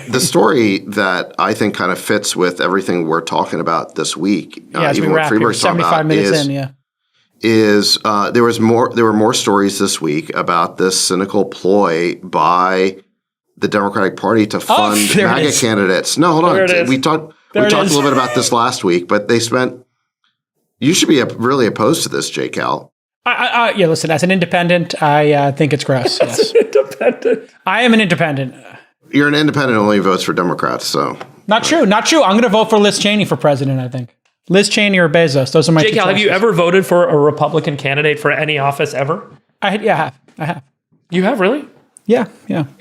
The story that I think kind of fits with everything we're talking about this week, even what Friedberg's talking about, 75 minutes is there were more stories this week about this cynical ploy by the Democratic Party to fund MAGA candidates. No, hold on. We talked a little bit about this last week, but they spent. You should be really opposed to this, J. Cal. Yeah, listen, as an independent, I think it's gross. Yes. Independent. I am an independent. You're an independent who only votes for Democrats, so. Not true. I'm going to vote for Liz Cheney for president, I think. Liz Cheney or Bezos. Those are my two choices. Have you ever voted for a Republican candidate for any office ever? I have. You have, really? Yeah.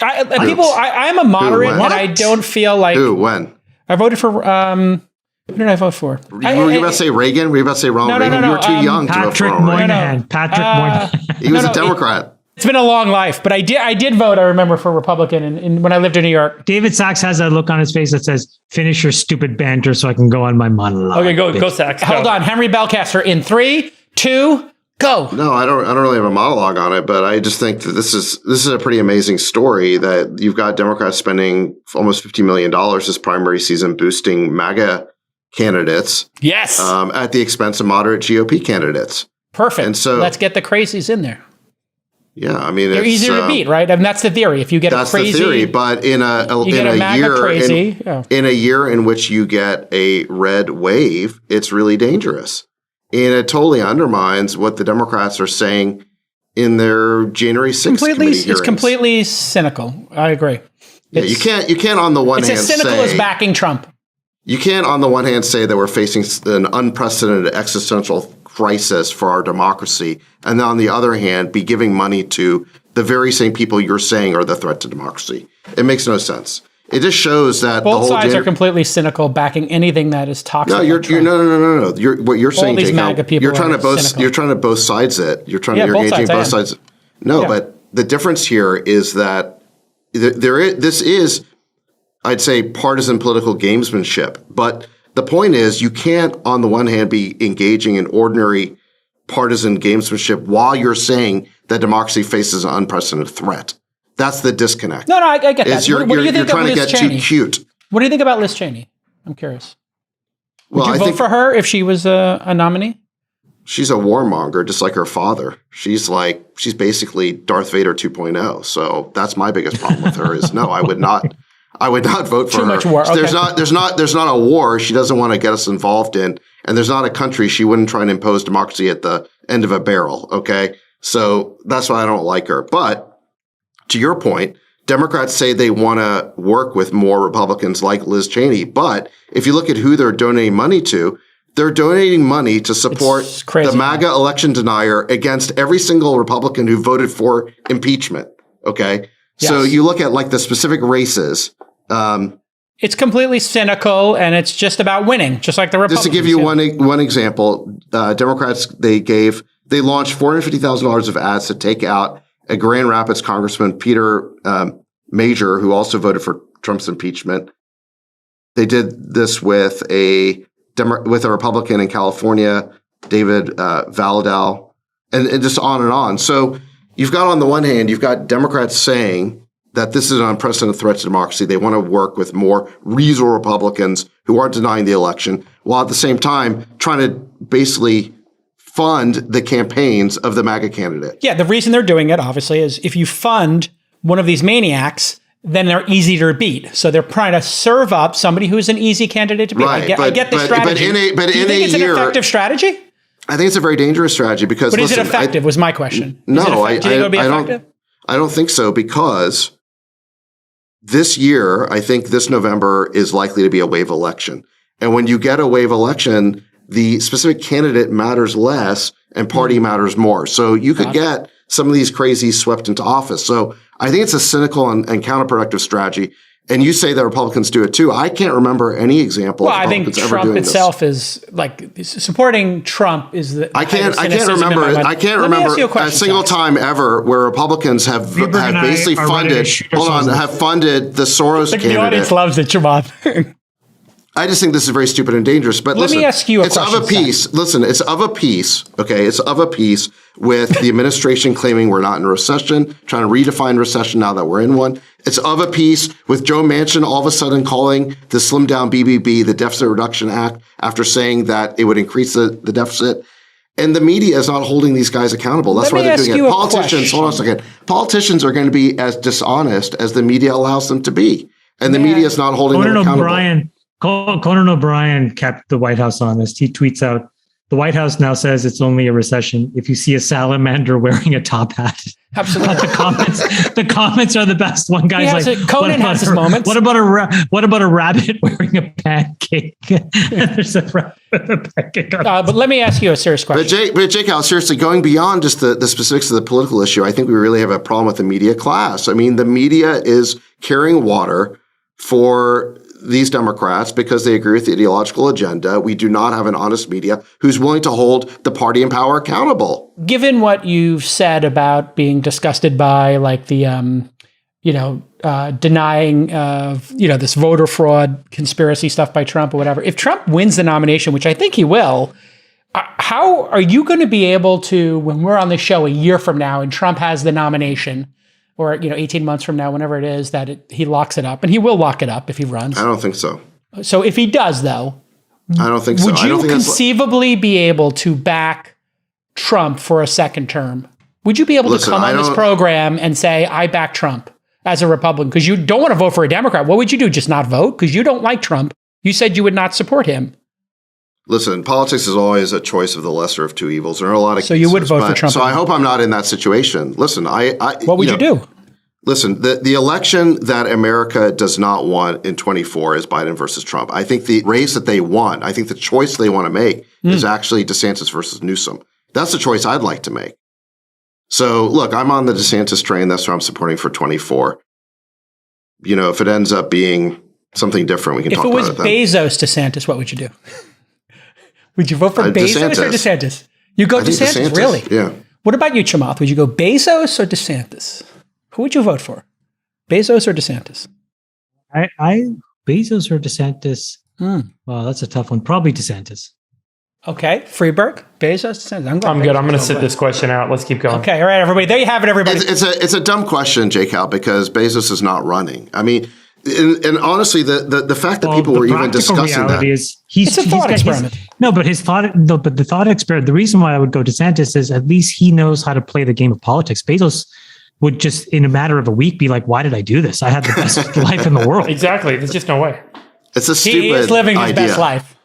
I am a moderate, and I don't feel like. Who? When? I voted for. Who did I vote for? Were you about to say Reagan? Were you about to say Ronald Reagan? You were too young to vote for Reagan. Patrick Moynihan. He was a Democrat. It's been a long life, but I did vote, I remember, for Republican when I lived in New York. David Sachs has that look on his face that says, finish your stupid banter so I can go on my monologue. Okay, go Sachs. Hold on, Henry Belcaster in 3, 2, go. No, I don't really have a monologue on it, but I just think that this is a pretty amazing story that you've got Democrats spending almost $50 million this primary season boosting MAGA candidates. Yes. At the expense of moderate GOP candidates. Perfect. And so let's get the crazies in there. Yeah, I mean, they're easier to beat, right? I mean, that's the theory. If you get a crazy, that's the theory. But in a year in which you get a red wave, it's really dangerous, and it totally undermines what the Democrats are saying in their January 6th committee hearings. It's completely cynical. I agree. Yeah, you can't on the one hand it's as cynical as backing Trump. You can't on the one hand say that we're facing an unprecedented existential crisis for our democracy, and then on the other hand, be giving money to the very same people you're saying are the threat to democracy. It makes no sense. It just shows that both sides are completely cynical, backing anything that is toxic. No, no. What you're saying, these MAGA people you're trying to both sides it. You're engaging both sides. No, but the difference here is that this is, I'd say, partisan political gamesmanship, but the point is, you can't, on the one hand, be engaging in ordinary partisan gamesmanship while you're saying that democracy faces an unprecedented threat. That's the disconnect. No, I get that. You're trying to get too cute. What do you think about Liz Cheney? I'm curious. Would Well, you vote for her if she was a nominee? She's a warmonger, just like her father. She's basically Darth Vader 2.0. So that's my biggest problem with her is no, I would not vote for her. Too much war. Okay. There's not a war she doesn't want to get us involved in, and there's not a country she wouldn't try and impose democracy at the end of a barrel. Okay, so that's why I don't like her. But to your point, Democrats say they want to work with more Republicans like Liz Cheney. But if you look at who they're donating money to, they're donating money to support the MAGA election denier against every single Republican who voted for impeachment. Okay. Yes. So you look at like the specific races. It's completely cynical, and it's just about winning, just like the Republicans. Just to give you one example, Democrats they launched $450,000 of ads to take out a Grand Rapids Congressman Peter Major, who also voted for Trump's impeachment. They did this with a Republican in California, David Valadao, and just on and on. So you've got, on the one hand, you've got Democrats saying that this is an unprecedented threat to democracy. They want to work with more reasonable Republicans who aren't denying the election, while at the same time trying to basically fund the campaigns of the MAGA candidate. Yeah, the reason they're doing it, obviously, is if you fund one of these maniacs, then they're easy to beat. So they're trying to serve up somebody who's an easy candidate to beat. Right, I get the strategy. Do you think it's an effective strategy? I think it's a very dangerous strategy because. But is it effective? Was my question. No, do you think it would be effective? I don't think so, because this year, I think this November is likely to be a wave election. And when you get a wave election, the specific candidate matters less and party matters more. So you could get some of these crazies swept into office. So I think it's a cynical and counterproductive strategy. And you say that Republicans do it too. I can't remember any example of Republicans ever doing this. Well, I think Trump itself is like supporting Trump is the. I can't remember a single time ever where Republicans have basically funded the Soros candidate. The audience loves it, Chamath. I just think this is very stupid and dangerous. But let me ask you a question. It's of a piece. Listen, it's of a piece. Okay, it's of a piece with the administration claiming we're not in a recession, trying to redefine recession now that we're in one. It's of a piece with Joe Manchin all of a sudden calling the slim down BBB, the Deficit Reduction Act, after saying that it would increase the deficit. And the media is not holding these guys accountable. That's why they're doing it. Politicians, hold on a second. Politicians are going to be as dishonest as the media allows them to be. And the media is not holding them accountable. Conan O'Brien kept the White House honest. He tweets out, the White House now says it's only a recession if you see a salamander wearing a top hat. Absolutely. The comments are the best. One guy's like, Conan has his moments. What about a rabbit wearing a pancake? There's a rabbit with a pancake. But let me ask you a serious question. But Jake, Al, seriously, going beyond just the specifics of the political issue, I think we really have a problem with the media class. I mean, the media is carrying water for these Democrats because they agree with the ideological agenda. We do not have an honest media who's willing to hold the party in power accountable. Given what you've said about being disgusted by like the, denying of, this voter fraud conspiracy stuff by Trump or whatever, if Trump wins the nomination, which I think he will, how are you going to be able to, when we're on the show a year from now and Trump has the nomination, or 18 months from now, whenever it is that he locks it up, and he will lock it up if he runs. I don't think so. So if he does, though, I don't think so. Would you conceivably be able to back Trump for a second term? Would you be able to come on this program and say, I back Trump as a Republican? Because you don't want to vote for a Democrat. What would you do? Just not vote? Because you don't like Trump. You said you would not support him. Listen, politics is always a choice of the lesser of two evils. There are a lot of cases, you would vote for Trump. So I hope I'm not in that situation. Listen, what would you do? Listen, the election that America does not want in 24 is Biden versus Trump. I think the race that they want, I think the choice they want to make is actually DeSantis versus Newsom. That's the choice I'd like to make. So look, I'm on the DeSantis train. That's what I'm supporting for 24. If it ends up being something different, we can talk about it then. If it was Bezos DeSantis, what would you do? Would you vote for Bezos or DeSantis? You go DeSantis, really? Yeah. What about you, Chamath? Would you go Bezos or DeSantis? Who would you vote for? Bezos or DeSantis? Bezos or DeSantis? Well, that's a tough one. Probably DeSantis. Okay. Freeberg, Bezos, DeSantis. I'm good. I'm going to sit this question out. Let's keep going. Okay. All right, everybody. There you have it, everybody. It's a dumb question, Jake Al, because Bezos is not running. I mean, and honestly, the fact that people were even discussing that is it's a thought experiment. But the thought experiment. The reason why I would go DeSantis is at least he knows how to play the game of politics. Bezos would just in a matter of a week be like, "Why did I do this? I had the best life in the world." Exactly. There's just no way. It's a stupid idea. He is living his best life.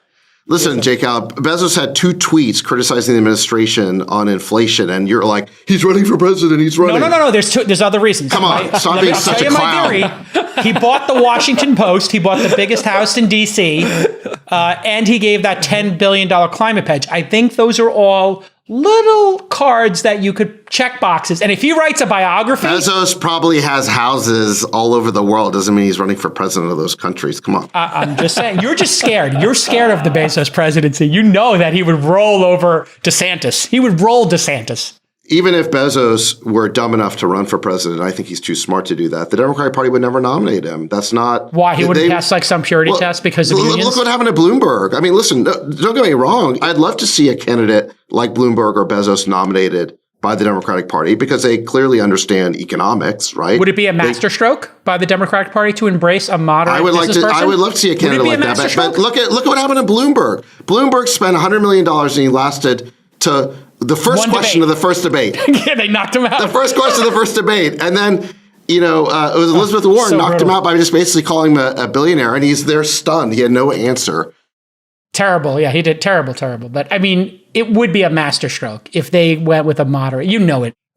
Listen, Jake Al, Bezos had 2 tweets criticizing the administration on inflation, and you're like, he's running for president. He's running. No. There's other reasons. Come on, stop being such a clown. He bought the Washington Post. He bought the biggest house in D.C., and he gave that $10 billion climate pledge. I think those are all little cards that you could check boxes. And if he writes a biography... Bezos probably has houses all over the world. Doesn't mean he's running for president of those countries. Come on. I'm just saying. You're just scared. You're scared of the Bezos presidency. You know that he would roll over DeSantis. He would roll DeSantis. Even if Bezos were dumb enough to run for president, I think he's too smart to do that. The Democratic Party would never nominate him. That's not... Why? He wouldn't pass like some purity test because of unions? Look what happened to Bloomberg. I mean, listen, don't get me wrong. I'd love to see a candidate like Bloomberg or Bezos nominated by the Democratic Party because they clearly understand economics, right? Would it be a masterstroke by the Democratic Party to embrace a moderate business person? I would love to see a candidate like that. But look what happened to Bloomberg. Bloomberg spent $100 million and he lasted to... the first question of the first debate. Yeah, they knocked him out. The first question of the first debate. And then, it was Elizabeth Warren knocked him out by just basically calling him a billionaire. And he's there stunned. He had no answer. Terrible. Yeah, he did terrible. But I mean, it would be a masterstroke if they went with a moderate. You know it.